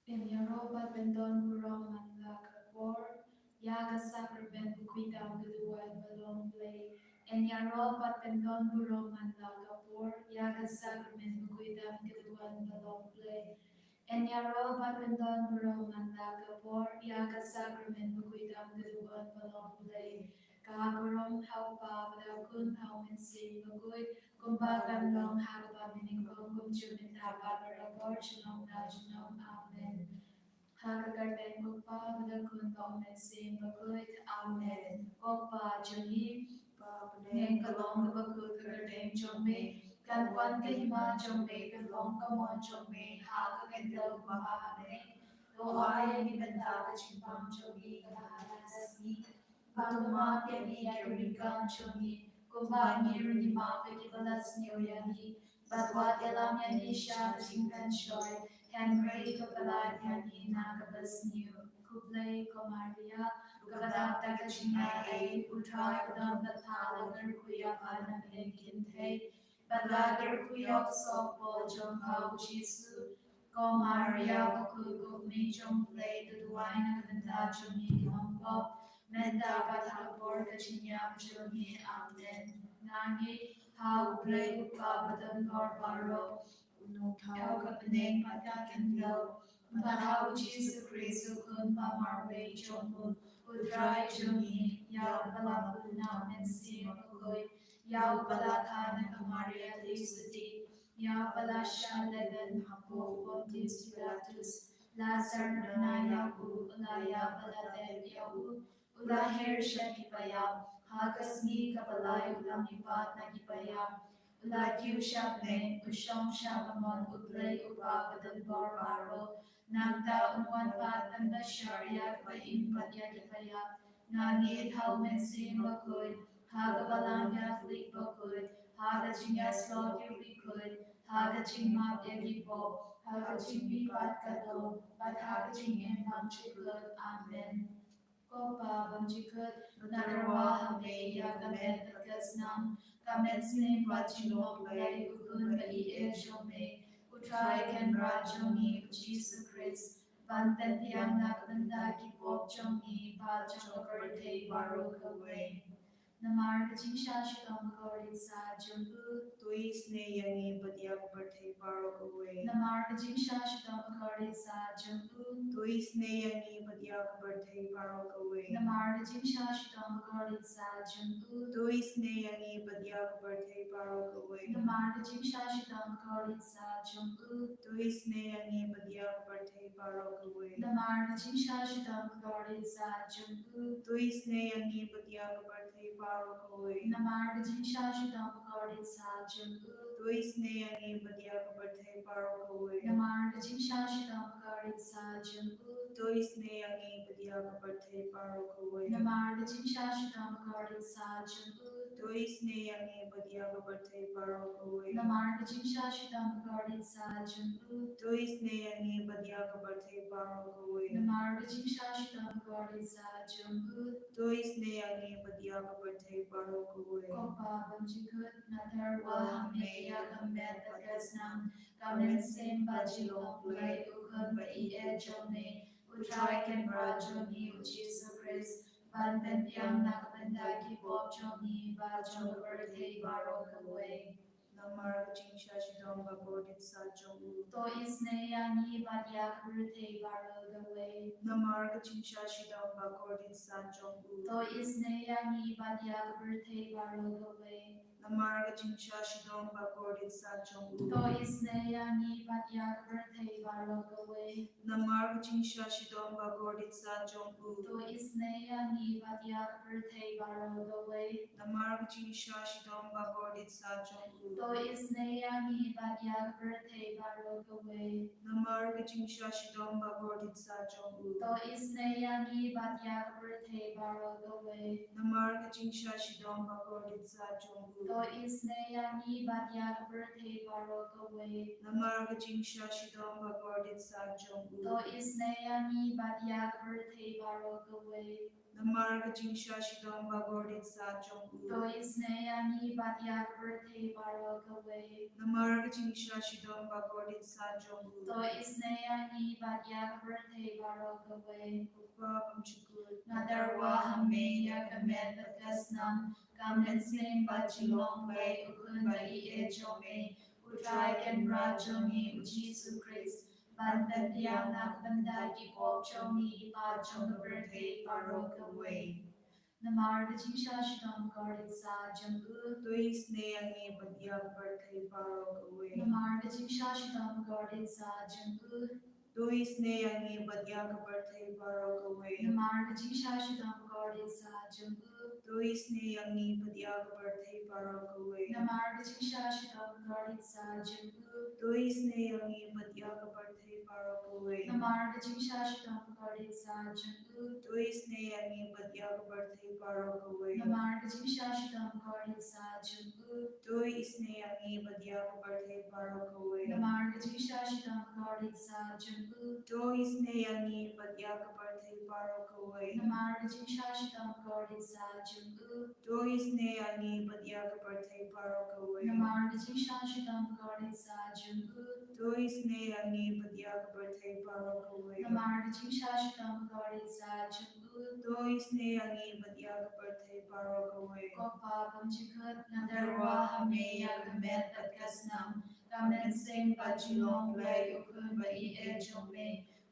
Penyaroba Bendon Burong Manla Kapor, Yaga Sacrament Bukwita Guduan Balong Blay, and Yaroba Bendon Burong Manla Kapor, Yaga Sacrament Bukwita Guduan Balong Blay, and Yaroba Bendon Burong Manla Kapor, Yaga Sacrament Bukwita Guduan Balong Blay, Kaburong Haupa, Badakun Hau and Sing Bagui, Kumbagan Long Haupa Miningong Kumchuminta Babarabor, Shalom Najanong, Amen. Hakagartay magpa madagkun ba umen sim bagut amen. Opa joni neng kalong bagut kagartay jome kan kwan kahima jome kan long kamon jome hakagadlaw bahane. Lo ay ni benda kachimpam jogi kahalasni. Batuma piani keringan jogi kumbani runi mape kibalas niyoyani. Batwat elam yani sha jingkan shoy. Henry Kabaladiani Nagabasniu, Kublai Komaria, Gavadata Gachinai, Utrai Kadam Batala Kuya Pana Menkinte, Badlagar Kuyok Sopo Jonghao Jisu, Komaria Baku Gumi Jomplay, the Duina Kavanda Jomi Lombo, Menda Batapor Gachinya Jomi, Amen. Nangi, How Play Ukabadam Barbaro, How kapaneng pagkakandlaw, Bahaw Jesu Kristo kun pamarway chombo, Udray jomi, Yaw palapul namin siya pagoy, Yaw palakana kamaria lisati, Yaw palasya legan hapo Pontius Pilatus, Lazar na yahu, Ulaya palated yahu, Ulahir siya kipayaw, Hagas ni kapalay ulang ipat na kipayaw, like you sharpening, Usham Shabamon, Uplay Upapadan Barbaro, Nagda Unwan Pat and the Shariak by Impat Yakipaya, Nangit Helmet Sim Bakud, Hagabalan Yathlik Bakud, Hagaching Yaslot Yurikud, Hagaching Map Yagipo, Hagaching Mipat Kato, but Hagaching Impam Chikud, Amen. Kopa Banjikut, Nagarwa Hame Yagamet Pagasnam, Kamensnim Bachino Play, Ukun Bai Ejome, Utrai Ken Rajomi, Uchisu Chris, Bantan Piang Nakbanda Kipop Jomi, Bachang Birthday Baroka Way. Namar Kachisha Shikamagori Sa Jumbu, Tuis Ne Yangi Badiak Birthday Baroka Way. Namar Kachisha Shikamagori Sa Jumbu, Tuis Ne Yangi Badiak Birthday Baroka Way. Namar Kachisha Shikamagori Sa Jumbu, Tuis Ne Yangi Badiak Birthday Baroka Way. Namar Kachisha Shikamagori Sa Jumbu, Tuis Ne Yangi Badiak Birthday Baroka Way. Namar Kachisha Shikamagori Sa Jumbu, Tuis Ne Yangi Badiak Birthday Baroka Namar Jinsha Shidam Gordon Sa Jumbu, Tuis Ne Yangi Badiak Birthday Baroka Namar Jinsha Shidam Gordon Sa Jumbu, Tuis Ne Yangi Badiak Birthday Baroka Namar Jinsha Shidam Gordon Sa Jumbu, Tuis Ne Yangi Badiak Birthday Baroka Namar Jinsha Shidam Gordon Sa Jumbu, Tuis Ne Yangi Badiak Birthday Baroka Namar Jinsha Shidam Gordon Sa Jumbu, Tuis Ne Yangi Badiak Birthday Baroka Kopa Banjikut Natarwa Hame Yagamet Bagasnam, Kamen Sim Bajilong Play Ukun Bai Ejome, Utrai Ken Rajoni Uchisu Chris, Banten Piang Nakabanda Kipop Jomi, Bajong Birthday Baroka Way. Namar Jinsha Shidong Bagodit Sajong To Isne Yani Badyak Birthday Baroka Way. Namar Jinsha Shidong Bagodit Sajong To Isne Yani Badyak Birthday Baroka Way. Namar Jinsha Shidong Bagodit Sajong To Isne Yani Badyak Birthday Baroka Way. Namar Jinsha Shidong Bagodit Sajong To Isne Yani Badyak Birthday Baroka Way. Namar Jinsha Shidong Bagodit Sajong To Isne Yani Badyak Birthday Baroka Way. Namar Jinsha Shidong Bagodit Sajong To Isne Yani Badyak Birthday Baroka Way. Namar Jinsha Shidong Bagodit Sajong To Isne Yani Badyak Birthday Baroka Way. Namar Jinsha Shidong Bagodit Sajong To Isne Yani Badyak Birthday Baroka Way. Namar Jinsha Shidong Bagodit Sajong To Isne Yani Badyak Birthday Baroka Way. Namar Jinsha Shidong Bagodit Sajong To isnei bat yak birthday barok away. Nadarwa hame yakamet bat kasnam. Kamen sing bat chilong play ukun ba I ejome. Utrai ken rajomi ujisu Christ. Bantan diang nak bandai pop chomi pa chong birthday barok away. Namar the Jingsha Shidam guarded sa Jangu. Tuis ne angi bagyang birthday barok away. Namar the Jingsha Shidam guarded sa Jangu. Tuis ne angi bagyang birthday barok away. Namar the Jingsha Shidam guarded sa Jangu. Tuis ne angi bagyang birthday barok away. Namar the Jingsha Shidam guarded sa Jangu. Tuis ne angi bagyang birthday barok away. Namar the Jingsha Shidam guarded sa Jangu. Tuis ne angi bagyang birthday barok away. Namar the Jingsha Shidam guarded sa Jangu. Tuis ne angi bagyang birthday barok away. Namar the Jingsha Shidam guarded sa Jangu. Tuis ne angi bagyang birthday barok away. Namar the Jingsha Shidam guarded sa Jangu. Tuis ne angi bagyang birthday barok away. Namar the Jingsha Shidam guarded sa Jangu. Tuis ne angi bagyang birthday barok away. Namar the Jingsha Shidam guarded sa Jangu. Tuis ne angi bagyang birthday barok away. Kopa pamchikut nadarwa hame yakamet at kasnam. Kamen sing bachilong play ukun ba I ejome.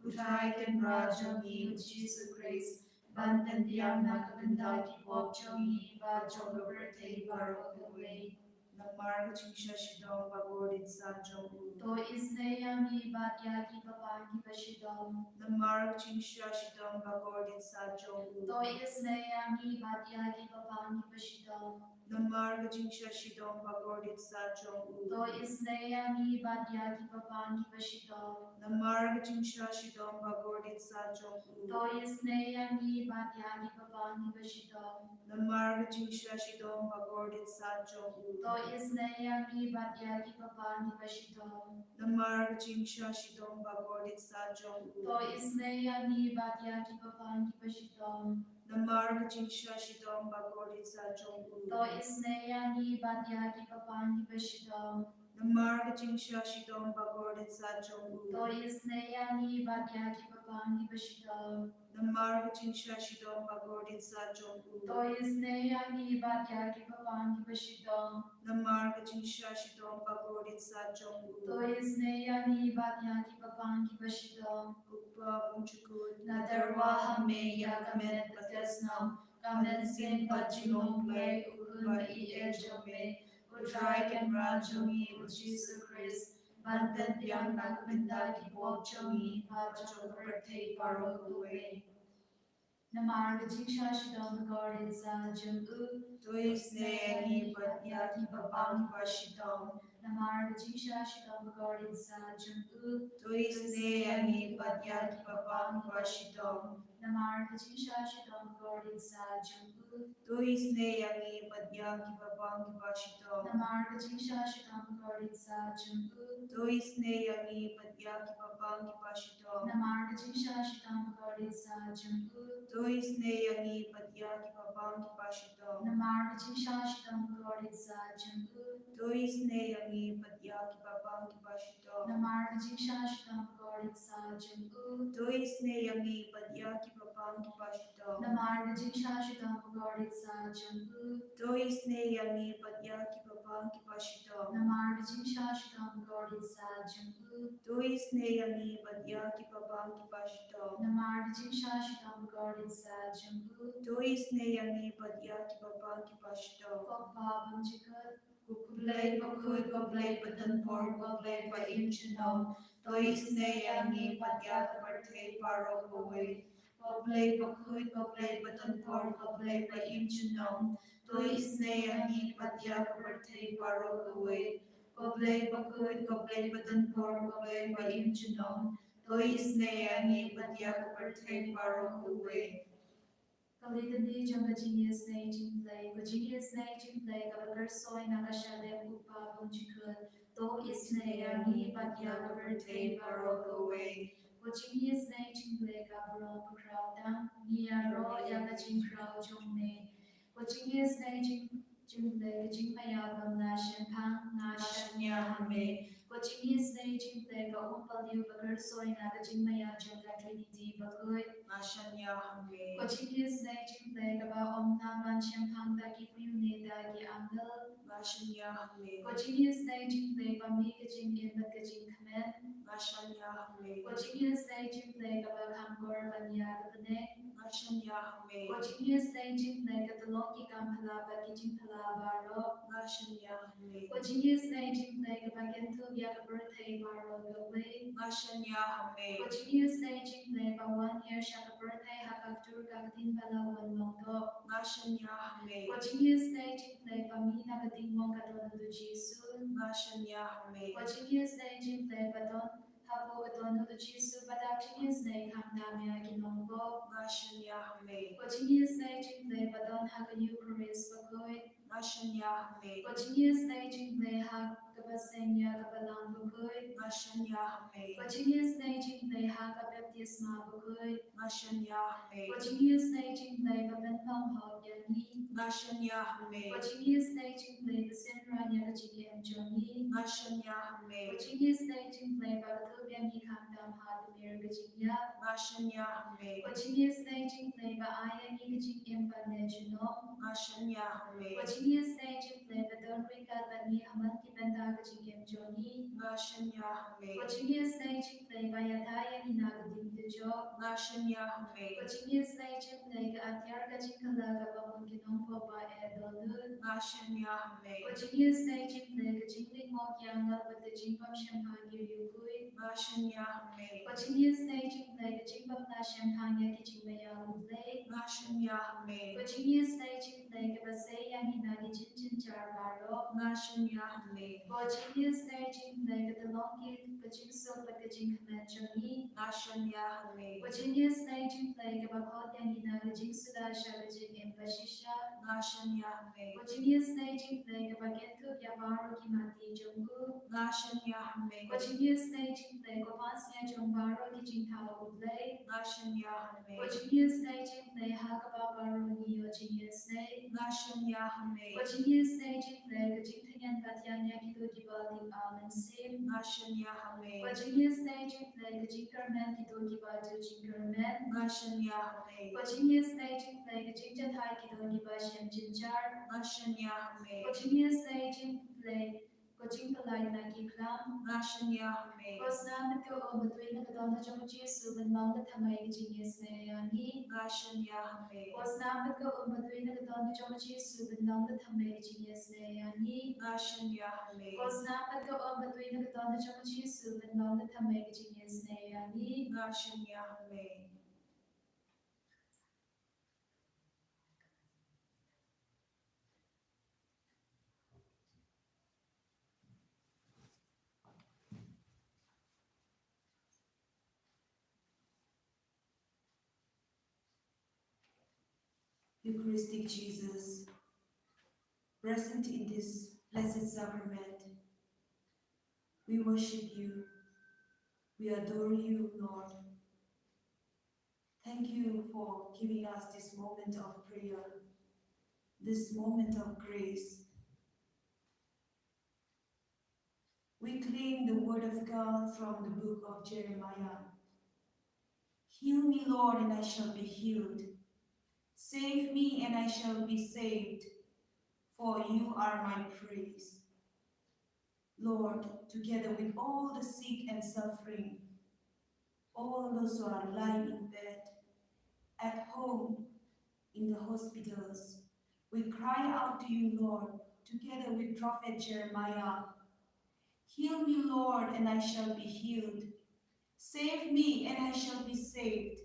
Utrai ken rajomi ujisu Christ. Bantan diang nakabandaki pop chomi ba choga birthday barok away. Namar Jingsha Shidam Bagodit Sanjong. To isne yangi bat yagi papangi bashidam. Namar Jingsha Shidam Bagodit Sanjong. To isne yangi bat yagi papangi bashidam. Namar Jingsha Shidam Bagodit Sanjong. To isne yangi bat yagi papangi bashidam. Namar Jingsha Shidam Bagodit Sanjong. To isne yangi bat yagi papangi bashidam. Namar Jingsha Shidam Bagodit Sanjong. To isne yangi bat yagi papangi bashidam. Namar Jingsha Shidam Bagodit Sanjong. To isne yangi bat yagi papangi bashidam. Namar Jingsha Shidam Bagodit Sanjong. To isne yangi bat yagi papangi bashidam. Namar Jingsha Shidam Bagodit Sanjong. To isne yangi bat yagi papangi bashidam. Namar Jingsha Shidam Bagodit Sanjong. To isne yangi bat yagi papangi bashidam. Namar Jingsha Shidam Bagodit Sanjong. To isne yangi bat yagi papangi bashidam. Kupa Pumchukut Nadarwa hame yakamet batasnam. Kamen sing bachilong play ukun ba I ejome. Utrai ken rajomi ujisu Christ. Bantan diang nakabandaki pop chomi pa choga birthday barok away. Namar the Jingsha Shidam guarded sa Jangu. Tuis ne angi bat yagi papangi bashidam. Namar the Jingsha Shidam guarded sa Jangu. Tuis ne angi bat yagi papangi bashidam. Namar the Jingsha Shidam guarded sa Jangu. Tuis ne angi bat yagi papangi bashidam. Namar the Jingsha Shidam guarded sa Jangu. Tuis ne angi bat yagi papangi bashidam. Namar the Jingsha Shidam guarded sa Jangu. Tuis ne yangi bat yagi papangi bashidam. Namar the Jingsha Shidam guarded sa Jangu. Tuis ne yangi bat yagi papangi bashidam. Namar the Jingsha Shidam guarded sa Jangu. Tuis ne yangi bat yagi papangi bashidam. Namar the Jingsha Shidam guarded sa Jangu. Tuis ne yangi bat yagi papangi bashidam. Namar the Jingsha Shidam guarded sa Jangu. Tuis ne yangi bat yagi papangi bashidam. Namar the Jingsha Shidam guarded sa Jangu. Tuis ne yangi bat yagi papangi bashidam. Kokpa pamchikut kukublay pakuy koblay patanpor koblay pa imchinom. Tuis ne yangi bat yagi birthday barok away. Koblay pakuy koblay patanpor koblay pa imchinom. Tuis ne yangi bat yagi birthday barok away. Koblay pakuy koblay patanpor koblay pa imchinom. Tuis ne yangi bat yagi birthday barok away. Kalidadi jamba Jingisynei-Blei, Jingisynei-Blei, Kabagarsoy nakashade upa pumchikut, to isne yangi bat yaga birthday barok away. Jingisynei-Blei kabro pakraudam, niyaro yaga jinkrao jomne. Jingisynei-Blei, jingmayabang na shenpang na shanya hame. Jingisynei-Blei ka umpaliu bakar soina ka Jingmaya Janga Trinity bakui. Jingisynei-Blei ka ba omna man champang da ki puyune da ki angel. Jingisynei-Blei ba mi ka Jingin bat ka Jingkamen. Jingisynei-Blei ka ba kamkor banya ka peneng. Jingisynei-Blei ka telong ki kampala ba ki Jingpala baro. Jingisynei-Blei ka ba gentu biya ka birthday baro ka wei. Jingisynei-Blei ba 1 year siya ka birthday hakak tur ka katin pala wan long to. Jingisynei-Blei ba mi na ka tingmong ka don du Jisu. Jingisynei-Blei ba don hapo ka don du Jisu ba da Jingisynei kamda miya kinongbo. Jingisynei-Blei ba don haka Eucharist ba koi. Jingisynei-Blei ha ka ba senya ka ba lang ba koi. Jingisynei-Blei ha ka baptisma ba koi. Jingisynei-Blei ba bentong hao yani. Jingisynei-Blei ba senra niya ka jigem joni. Jingisynei-Blei ba ka tubian ni kamdam ha dumir ka jingya. Jingisynei-Blei ba ayan ni ka jigem ba ne junong. Jingisynei-Blei ba don wikat ba ni haman ki benta ka jigem joni. Jingisynei-Blei ba yataya ni na ka dimtujo. Jingisynei-Blei ka atyar ka jingkala ka ba mong ginongpo ba e dolun. Jingisynei-Blei ka jingling mo kiangal ba ka jingbam siyempang giryukui. Jingisynei-Blei ka jingbam na siyempang ya ki jingmaya ublay. Jingisynei-Blei ka ba sayang hina ki jinjinjar baro. Jingisynei-Blei ka talong ki ka jingsok ba ka jingkaman joni. Jingisynei-Blei ka ba kodyan hina ka jingsuda siya ka jingim ba shisha. Jingisynei-Blei ka ba gentu ya baro ki mati jonggu. Jingisynei-Blei ko pansnya jong baro ki jingtao ublay. Jingisynei-Blei ha ka ba baro niyo jingisynei. Jingisynei-Blei ka jingtanyan patyanya ki do ki ba ling amansim. Jingisynei-Blei ka jingkarmen ki do ki ba do jingkarmen. Jingisynei-Blei ka jingjatai ki do ki ba shem jinjar. Jingisynei-Blei ko jingpalay na ki klam. Snamet ko o matui na kadon na jong Jisu ben long ka tamay ki jingisynei-ani. Snamet ko o matui na kadon na jong Jisu ben long ka tamay ki jingisynei-ani. Snamet ko o matui na kadon na jong Jisu ben long ka tamay ki jingisynei-ani. Eucharistic Jesus, present in this blessed sacrament, we worship you, we adore you, Lord. Thank you for giving us this moment of prayer, this moment of grace. We claim the word of God from the book of Jeremiah. Heal me, Lord, and I shall be healed. Save me, and I shall be saved, for you are my praise. Lord, together with all the sick and suffering, all those who are lying in bed, at home, in the hospitals, we cry out to you, Lord, together with Prophet Jeremiah. Heal me, Lord, and I shall be healed. Save me, and I shall be saved,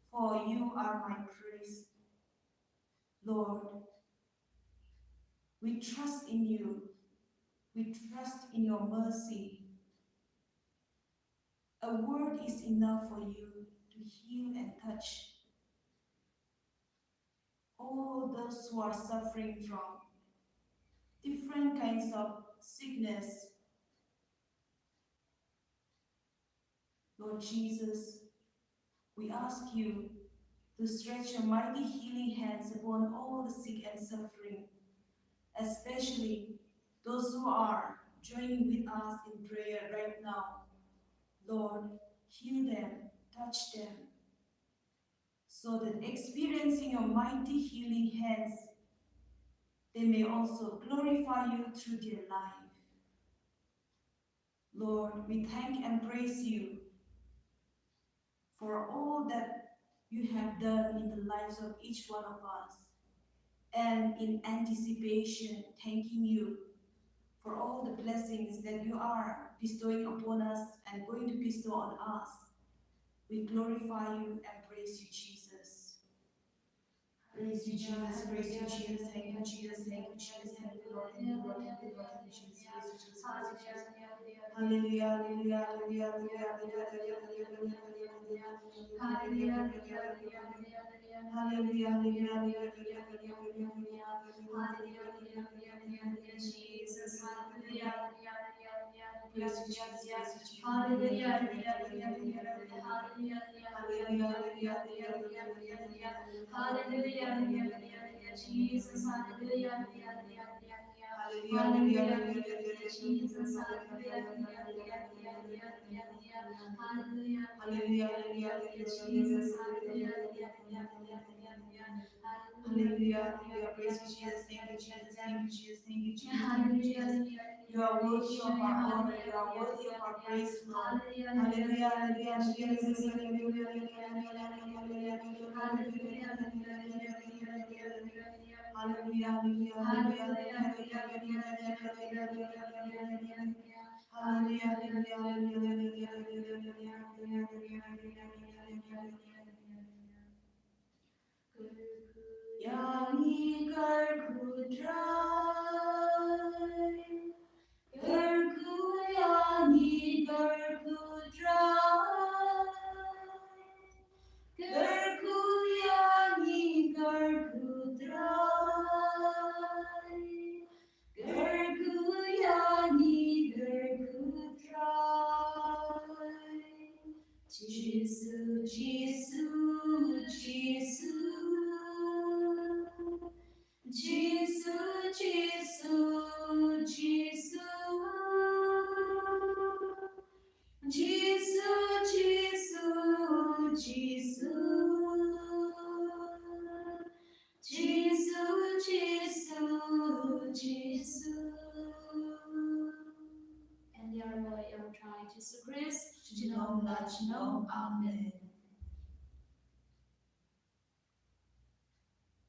for you are my praise. Lord, we trust in you. We trust in your mercy. A word is enough for you to heal and touch all those who are suffering from different kinds of sickness. Lord Jesus, we ask you to stretch your mighty healing hands upon all the sick and suffering, especially those who are joining with us in prayer right now. Lord, heal them, touch them, so that experiencing your mighty healing hands, they may also glorify you through their life. Lord, we thank and praise you for all that you have done in the lives of each one of us, and in anticipation, thanking you for all the blessings that you are bestowing upon us and going to bestow on us. We glorify you and praise you, Jesus. Praise you, Jesus. Praise you, Jesus. Thank you, Jesus. Thank you, Jesus. Thank you, Lord. Thank you, Lord. Thank you, Lord. Thank you, Jesus. Praise you, Jesus. Praise you, Jesus. Hallelujah. Hallelujah. Hallelujah. Hallelujah. Hallelujah, hallelujah. Praise you, Jesus. Thank you, Jesus. Thank you, Jesus. Thank you, Jesus. Thank you, Jesus. You are worthy of our honor. You are worthy of our praise, Lord. Hallelujah, hallelujah, Yani Gargudrai, Garguyani Gargudrai, Garguyani Gargudrai, Garguyani Gargudrai. Jesus, Jesus, Jesus. Jesus, Jesus, Jesus, Jesus, Jesus, Jesus, Jesus, Jesus. And the Lord, your try, Jesus Christ, Shalom, Shalom, Amen.